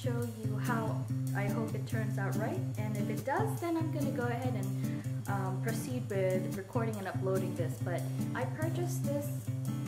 show you how I hope it turns out right, and if it does, then I'm gonna go ahead and proceed with recording and uploading this. But I purchased this,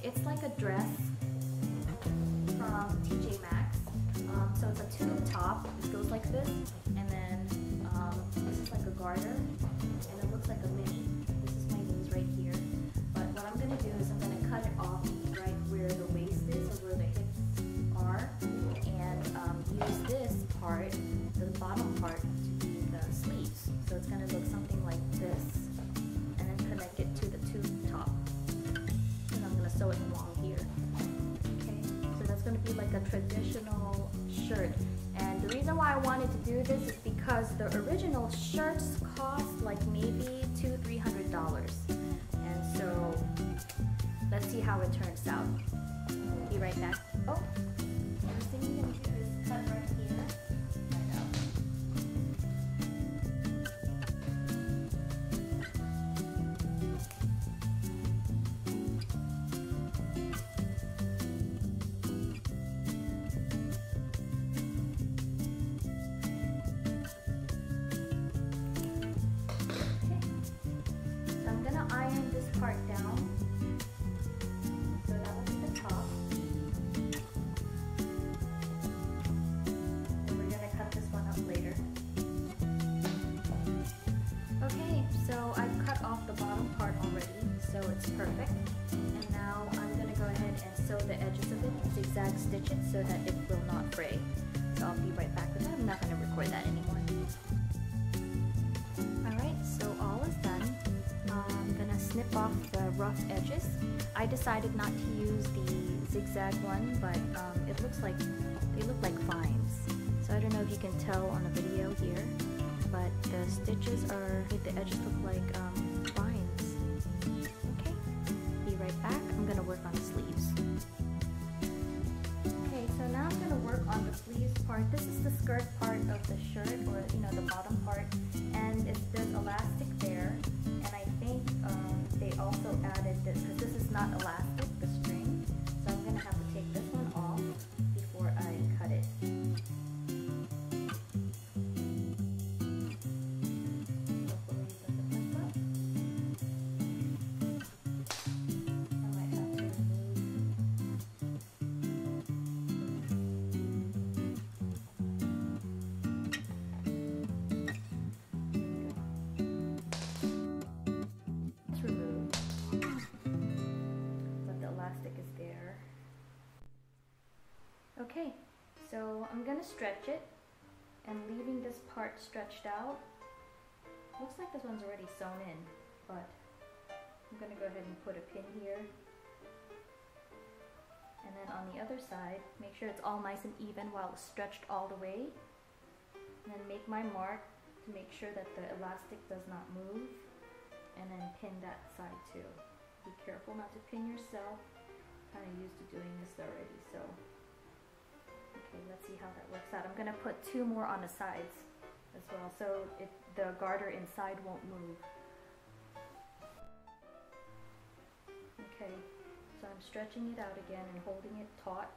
it's like a dress from TJ Maxx. So it's a tube top, it goes like this, and then this is like a garter, and it looks like a mini. This is my knees right here. But what I'm gonna do is I'm gonna cut it off right where the waist is or where the hips are, and use this part, the bottom part, to be the sleeves. So it's gonna look something like this, and then connect it to the tube top. And I'm gonna sew it along here. Okay, so that's gonna be like a traditional shirt. And the reason why I wanted to do this is because the original shirts cost like maybe $200–300. And so let's see how it turns out. Be right back. Oh, first thing you're gonna do is cut right here. Right out. So I'm gonna iron this part down. So that will be the top. And we're gonna cut this one up later. Okay, so I've cut off the bottom part already, so it's perfect. And now I'm gonna go ahead and sew the edges of it, zigzag stitch it so that it will not fray. So I'll be right back with that. I'm not gonna record that anymore. Alright, so all is done. I'm gonna snip off the rough edges. I decided not to use the zigzag one, but it looks like they look like vines. So I don't know if you can tell on the video here, but the stitches are, the edges look like vines. Okay, be right back. I'm gonna work on the sleeves. Okay, so now I'm gonna work on the sleeves part. This is the skirt part of the shirt, or the bottom part, and there's elastic there. And I think they also added this, because this is not elastic, the string. So I'm gonna have to take this one off before I cut it. Hopefully it doesn't mess up. I might have to remove. Removed, but the elastic is there. Okay, so I'm gonna stretch it, and leaving this part stretched out. Looks like this one's already sewn in, but I'm gonna go ahead and put a pin here, and then on the other side make sure it's all nice and even while it's stretched all the way, and then make my mark to make sure that the elastic does not move. And then pin that side too. Be careful not to pin yourself. Kind of used to doing this already, so. Okay, let's see how that works out. I'm gonna put 2 more on the sides as well, so the garter inside won't move. Okay, so I'm stretching it out again and holding it taut.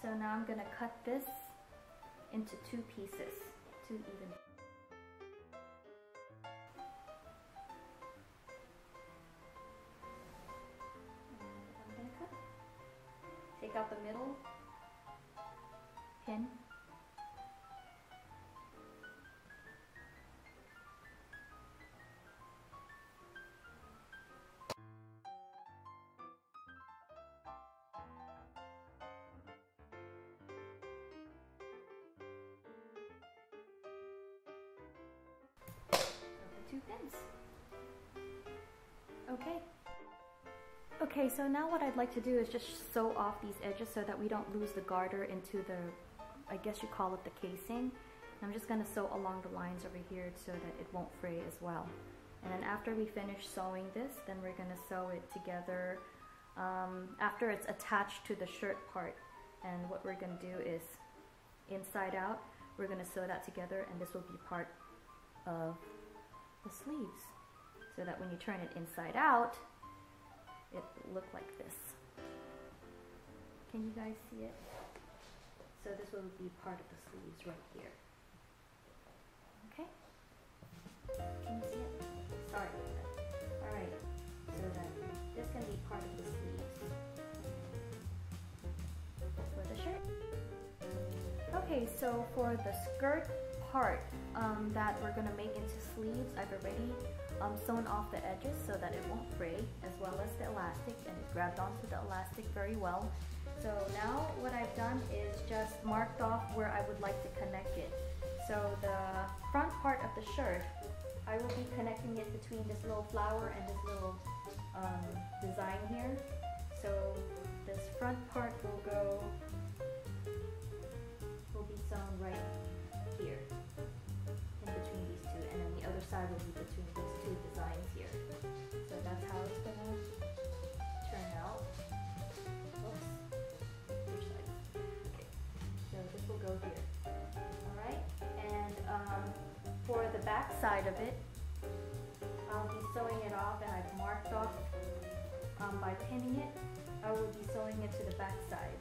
So now I'm gonna cut this into 2 pieces, 2 even. And I'm gonna cut. Take out the middle pin. So the 2 pins. Okay. Okay, so now what I'd like to do is just sew off these edges so that we don't lose the garter into the, I guess you call it the casing. I'm just going to sew along the lines over here so that it won't fray as well. And then after we finish sewing this, then we're going to sew it together after it's attached to the shirt part. And what we're going to do is inside out, we're going to sew that together, and this will be part of the sleeves. So that when you turn it inside out, it will look like this. Can you guys see it? So this will be part of the sleeves right here. Okay? Can you see it? Sorry about that. Alright, so that this can be part of the sleeves for the shirt. Okay, so for the skirt part that we're going to make into sleeves, I've already sewn off the edges so that it won't fray, as well as the elastic, and it grabbed onto the elastic very well. So now what I've done is just marked off where I would like to connect it. So the front part of the shirt, I will be connecting it between this little flower and this little design here. So this front part will be sewn right here in between these two, and then the other side will be between these two designs here. So that's how it's gonna turn out. Oops. Which side? Okay. So this will go here. Alright, and for the back side of it, I'll be sewing it off, and I've marked off by pinning it. I will be sewing it to the back side.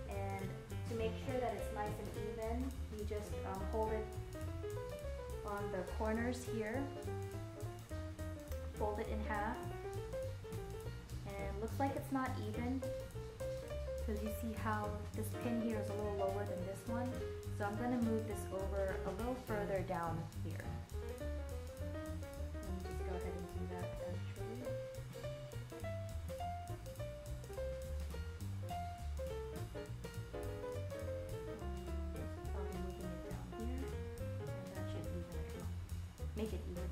And to make sure that it's nice and even, you just hold it on the corners here, fold it in half, and it looks like it's not even because you see how this pin here is a little lower than this one. So I'm going to move this over a little further down here. Let me just go ahead and do that actually. Probably moving it down here, and that should even it out. Make it even.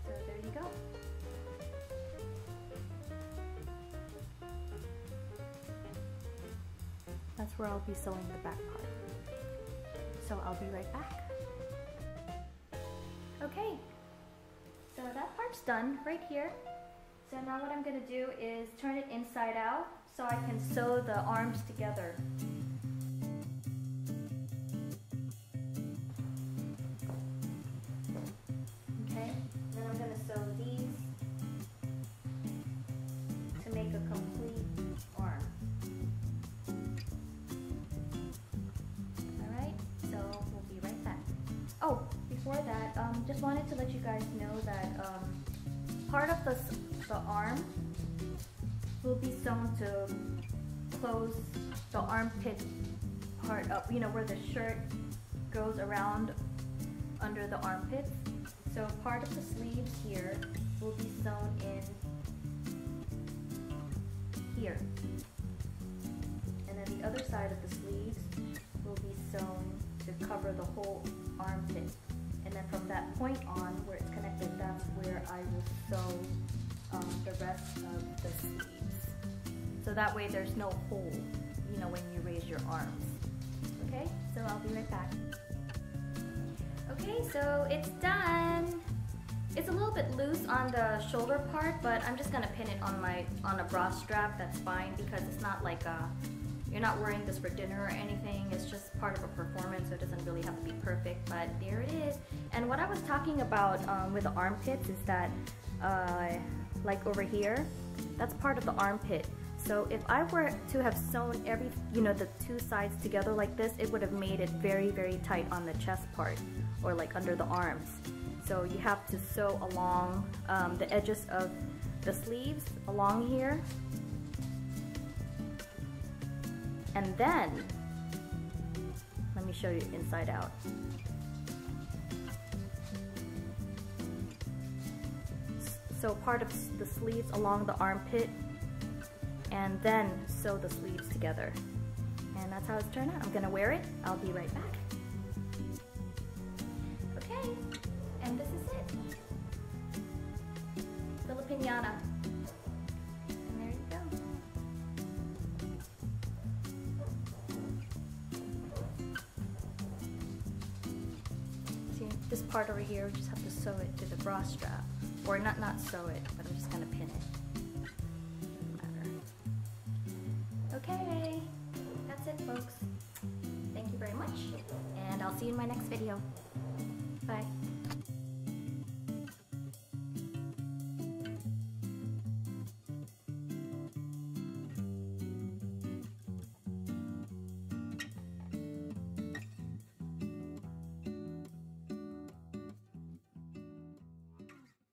So there you go. That's where I'll be sewing the back part. So I'll be right back. Okay, so that part's done right here. So now what I'm going to do is turn it inside out so I can sew the arms together. Okay, then I'm going to sew these to make a complete arm. Alright, so we'll be right back. Oh, before that, just wanted to let you guys know that part of the arm will be sewn to close the armpit part up, you know, where the shirt goes around under the armpits. So part of the sleeves here will be sewn in here. And then the other side of the sleeves will be sewn to cover the whole armpit. And then from that point on, where it's connected, that's where I will sew the rest of the sleeves. So that way there's no hole, you know, when you raise your arms. Okay, so I'll be right back. Okay, so it's done. It's a little bit loose on the shoulder part, but I'm just gonna pin it on a bra strap. That's fine because it's not like you're not wearing this for dinner or anything. It's just part of a performance, so it doesn't really have to be perfect, but there it is. And what I was talking about with the armpits is that like over here, that's part of the armpit. So if I were to have sewn the two sides together like this, it would have made it very, very tight on the chest part or like under the arms. So you have to sew along the edges of the sleeves along here. And then, let me show you inside out. So part of the sleeves along the armpit, and then sew the sleeves together. And that's how it's turned out. I'm gonna wear it. I'll be right back. Okay, and this is it. part over here, we just have to sew it to the bra strap. Or not sew it, but I'm just gonna pin it. Doesn't matter. Okay, that's it folks. Thank you very much, and I'll see you in my next video. Bye.